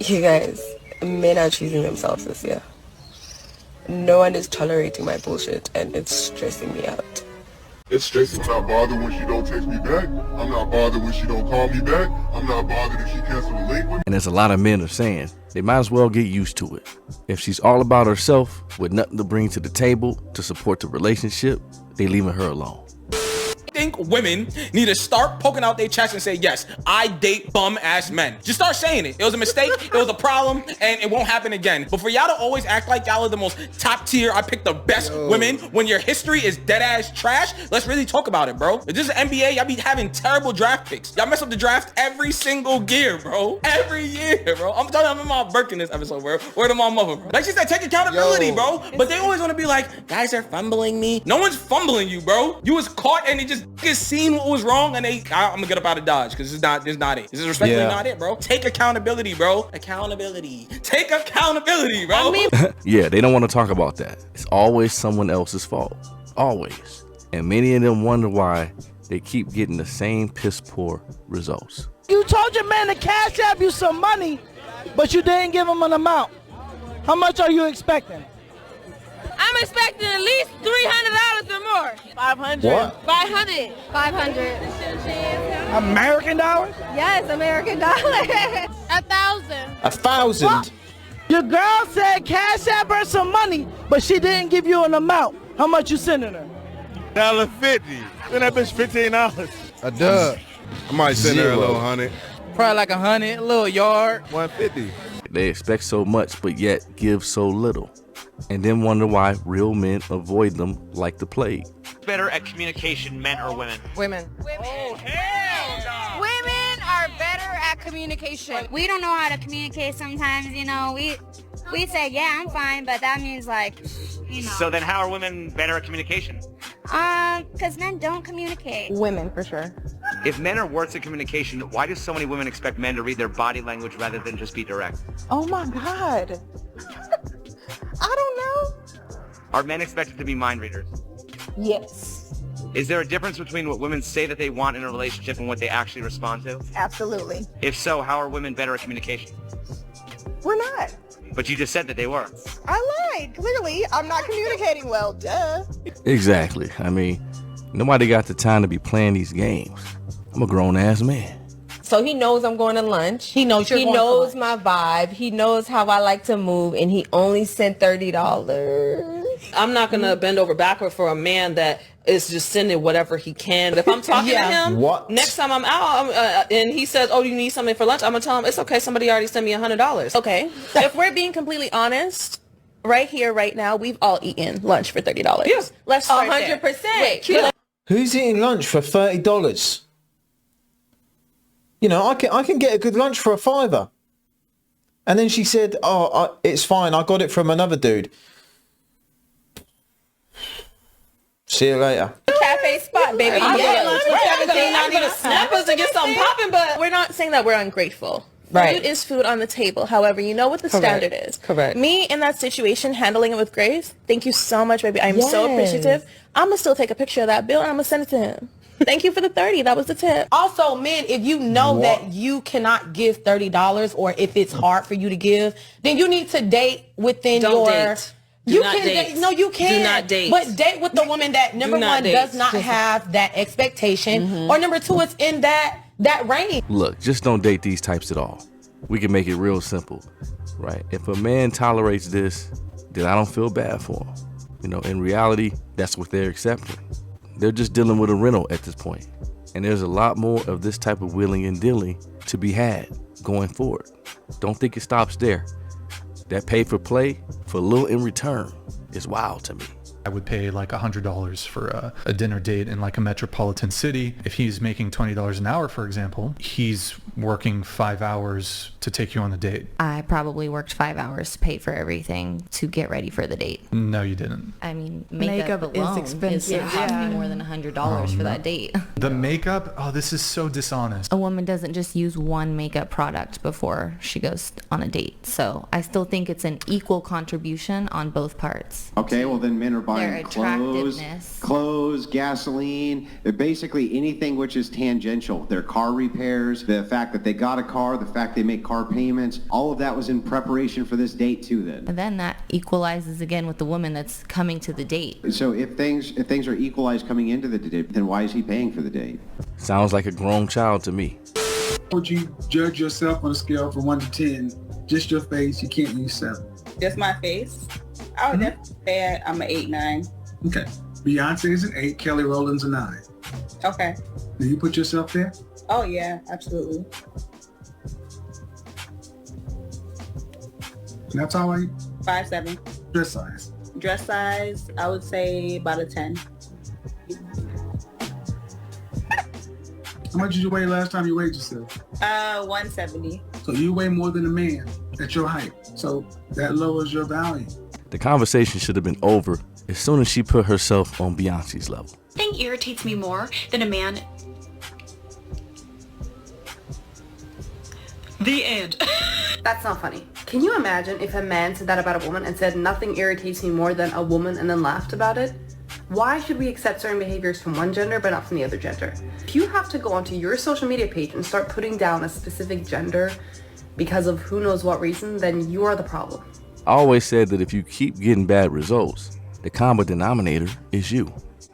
You guys, men are choosing themselves this year. No one is tolerating my bullshit, and it's stressing me out. It's stressing. I'm not bothered when she don't text me back. I'm not bothered when she don't call me back. I'm not bothered if she cancels a link with me. And as a lot of men are saying, they might as well get used to it. If she's all about herself with nothing to bring to the table to support the relationship, they leaving her alone. I think women need to start poking out their chest and say, yes, I date bum ass men. Just start saying it. It was a mistake, it was a problem, and it won't happen again. But for y'all to always act like y'all are the most top tier, I picked the best women when your history is dead ass trash, let's really talk about it, bro. If this is NBA, y'all be having terrible draft picks. Y'all mess up the draft every single year, bro. Every year, bro. I'm telling you, I'm in my Birkin this episode, bro. Word of my mother, bro. Like she said, take accountability, bro. But they always want to be like, guys are fumbling me. No one's fumbling you, bro. You was caught and they just seen what was wrong and I'm gonna get up out of Dodge because this is not it. This is respectfully not it, bro. Take accountability, bro. Accountability. Take accountability, bro. I mean, yeah, they don't want to talk about that. It's always someone else's fault. Always. And many of them wonder why they keep getting the same piss poor results. You told your man to cash app you some money, but you didn't give him an amount. How much are you expecting? I'm expecting at least $300 or more. 500. What? 500. 500. American dollars? Yes, American dollars. 1,000. 1,000? What? Your girl said cash app her some money, but she didn't give you an amount. How much you sending her? $1.50. Send that bitch $15. A dub. I might send her a little 100. Probably like 100, a little yard. 150. They expect so much, but yet give so little. And then wonder why real men avoid them like the plague. Better at communication, men or women? Women. Oh, hell no! Women are better at communication. We don't know how to communicate sometimes, you know. We say, yeah, I'm fine, but that means like, you know. So then how are women better at communication? Because men don't communicate. Women, for sure. If men are worse at communication, why do so many women expect men to read their body language rather than just be direct? Oh my God. I don't know. Are men expected to be mind readers? Yes. Is there a difference between what women say that they want in a relationship and what they actually respond to? Absolutely. If so, how are women better at communication? We're not. But you just said that they were. I lied. Clearly, I'm not communicating well. Duh. Exactly. I mean, nobody got the time to be playing these games. I'm a grown-ass man. So he knows I'm going to lunch. He knows my vibe. He knows how I like to move, and he only sent $30. I'm not gonna bend over backward for a man that is just sending whatever he can. If I'm talking to him, next time I'm out and he says, "Oh, you need something for lunch?" I'm gonna tell him it's okay. Somebody already sent me $100. Okay. If we're being completely honest, right here, right now, we've all eaten lunch for $30. Yes, let's start 100%. Who's eating lunch for $30? You know, I can get a good lunch for $5. And then she said, it's fine. I got it from another dude. See you later. Cafe spot, baby. I'm gonna snap us and get something popping, but we're not saying that we're ungrateful. Right. Food is food on the table. However, you know what the standard is. Correct. Me in that situation, handling it with grace. Thank you so much, baby. I'm so appreciative. I'm gonna still take a picture of that bill and I'm gonna send it to him. Thank you for the 30. That was the tip. Also, men, if you know that you cannot give $30 or if it's hard for you to give, then you need to date within Date. You can date. No, you can. Do not date. But date with the woman that number one does not have that expectation, or number two, it's in that range. Look, just don't date these types at all. We can make it real simple, right? If a man tolerates this, then I don't feel bad for him. You know, in reality, that's what they're accepting. They're just dealing with a rental at this point. And there's a lot more of this type of wheeling and dealing to be had going forward. Don't think it stops there. That pay for play for little in return is wild to me. I would pay like $100 for a dinner date in like a metropolitan city. If he's making $20 an hour, for example, he's working 5 hours to take you on the date. I probably worked 5 hours to pay for everything to get ready for the date. No, you didn't. I mean, makeup alone is expensive. It cost me more than $100 for that date. The makeup? Oh, this is so dishonest. A woman doesn't just use one makeup product before she goes on a date. So I still think it's an equal contribution on both parts. Okay, well then men are buying their attractiveness. Clothes, gasoline, basically anything which is tangential. Their car repairs, the fact that they got a car, the fact they make car payments, all of that was in preparation for this date too then. And then that equalizes again with the woman that's coming to the date. So if things are equalized coming into the date, then why is he paying for the date? Sounds like a grown child to me. Would you judge yourself on a scale from 1 to 10? Just your face, you can't use 7. Just my face? I would definitely say I'm an 8, 9. Okay. Beyonce is an 8, Kelly Rowland's a 9. Okay. Do you put yourself there? Oh yeah, absolutely. That's all right. 5'7". Dress size? Dress size, I would say about a 10. How much did you weigh last time you weighed yourself? 170. So you weigh more than a man at your height. So that lowers your value. The conversation should have been over as soon as she put herself on Beyonce's level. Nothing irritates me more than a man. The end. That's not funny. Can you imagine if a man said that about a woman and said nothing irritates me more than a woman and then laughed about it? Why should we accept certain behaviors from one gender but not from the other gender? If you have to go onto your social media page and start putting down a specific gender because of who knows what reason, then you are the problem. I always said that if you keep getting bad results, the common denominator is you.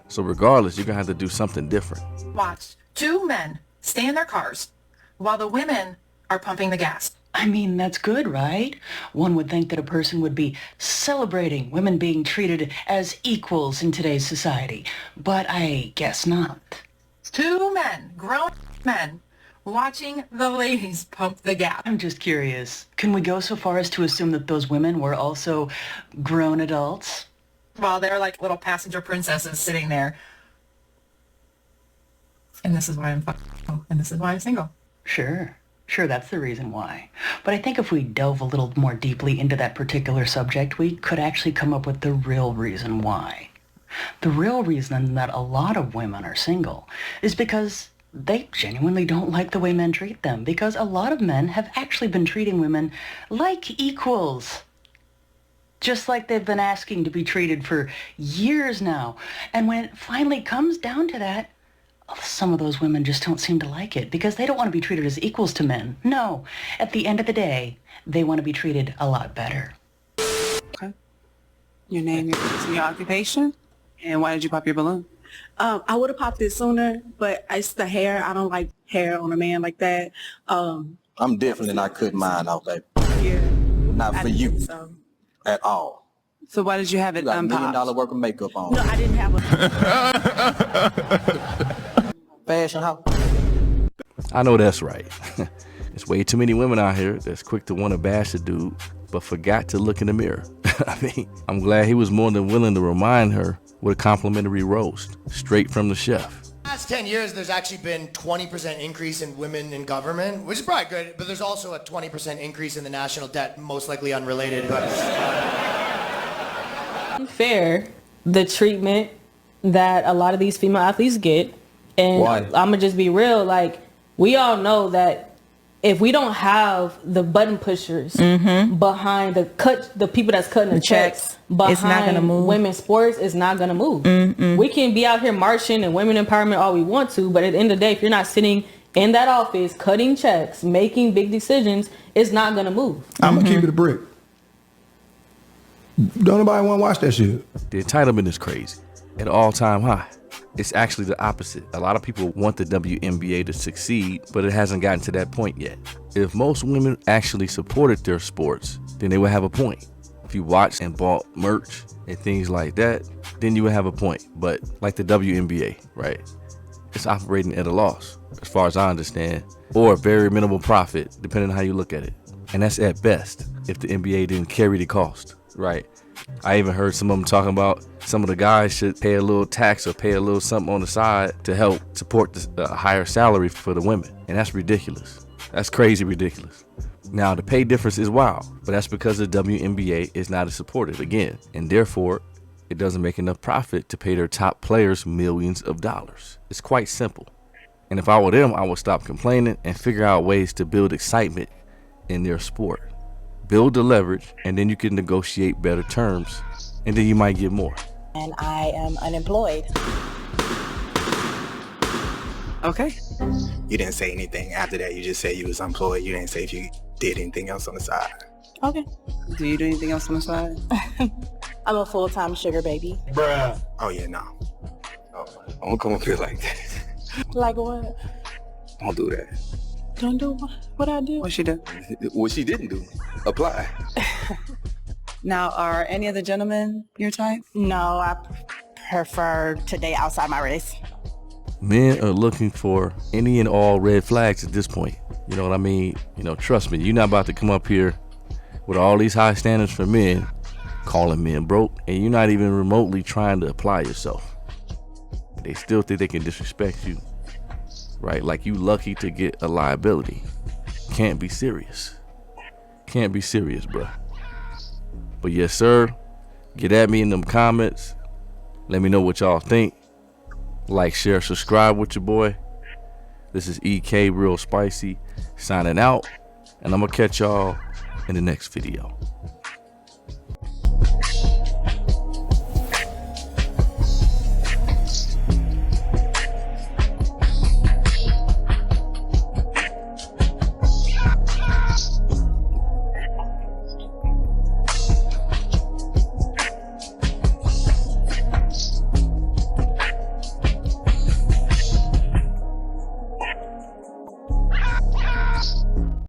So regardless, you're gonna have to do something different. Watch 2 men stay in their cars while the women are pumping the gas. I mean, that's good, right? One would think that a person would be celebrating women being treated as equals in today's society, but I guess not. 2 men, grown men, watching the ladies pump the gas. I'm just curious, can we go so far as to assume that those women were also grown adults? While they're like little passenger princesses sitting there. And this is why and this is why I'm single. Sure, that's the reason why. But I think if we delve a little more deeply into that particular subject, we could actually come up with the real reason why. The real reason that a lot of women are single is because they genuinely don't like the way men treat them, because a lot of men have actually been treating women like equals. Just like they've been asking to be treated for years now. And when it finally comes down to that, some of those women just don't seem to like it because they don't want to be treated as equals to men. No, at the end of the day, they want to be treated a lot better. Okay. Your name, your occupation, and why did you pop your balloon? I would have popped it sooner, but it's the hair. I don't like hair on a man like that. I'm definitely not cutting mine off, baby. Yeah. Not for you at all. So why did you have it got $1 million unpopped? worth of makeup on. No, I didn't have a fashion house. I know that's right. There's way too many women out here that's quick to want to bash a dude, but forgot to look in the mirror. I mean, I'm glad he was more than willing to remind her with a complimentary roast, straight from the chef. Last 10 years, there's actually been 20% increase in women in government, which is probably good, but there's also a 20% increase in the national debt, most likely unrelated. But fair, the treatment that a lot of these female athletes get. And Why? I'm gonna just be real, like, we all know that if we don't have the button pushers behind the people that's cutting the checks behind it's not gonna move. Women's sports, it's not gonna move. We can be out here marching and women empowerment all we want to, but at the end of the day, if you're not sitting in that office cutting checks, making big decisions, it's not gonna move. I'm gonna keep it a brick. Don't nobody want to watch that shit. The entitlement is crazy, at all-time high. It's actually the opposite. A lot of people want the WNBA to succeed, but it hasn't gotten to that point yet. If most women actually supported their sports, then they would have a point. If you watched and bought merch and things like that, then you would have a point. But like the WNBA, right? It's operating at a loss, as far as I understand, or a very minimal profit, depending on how you look at it. And that's at best, if the NBA didn't carry the cost, right? I even heard some of them talking about some of the guys should pay a little tax or pay a little something on the side to help support the higher salary for the women. And that's ridiculous. That's crazy ridiculous. Now, the pay difference is wild, but that's because the WNBA is not as supportive again, and therefore it doesn't make enough profit to pay their top players millions of dollars. It's quite simple. And if I were them, I would stop complaining and figure out ways to build excitement in their sport. Build the leverage, and then you can negotiate better terms, and then you might get more. and I am unemployed. Okay. You didn't say anything after that. You just said you was employed. You didn't say if you did anything else on the side. Okay. Do you do anything else on the side? I'm a full-time sugar baby. Bruh. Oh yeah, no. Oh, I don't come up here like that. Like what? Don't do that. Don't do what I do? What she do? What she didn't do. Apply. Now, are any of the gentlemen your type? No, I prefer to date outside my race. Men are looking for any and all red flags at this point. You know what I mean? You know, trust me, you're not about to come up here with all these high standards for men, calling men broke, and you're not even remotely trying to apply yourself. They still think they can disrespect you, right? Like you lucky to get a liability. Can't be serious. Can't be serious, bruh. But yes, sir, get at me in them comments. Let me know what y'all think. Like, share, subscribe with your boy. This is EK Real Spicy signing out, and I'm gonna catch y'all in the next video.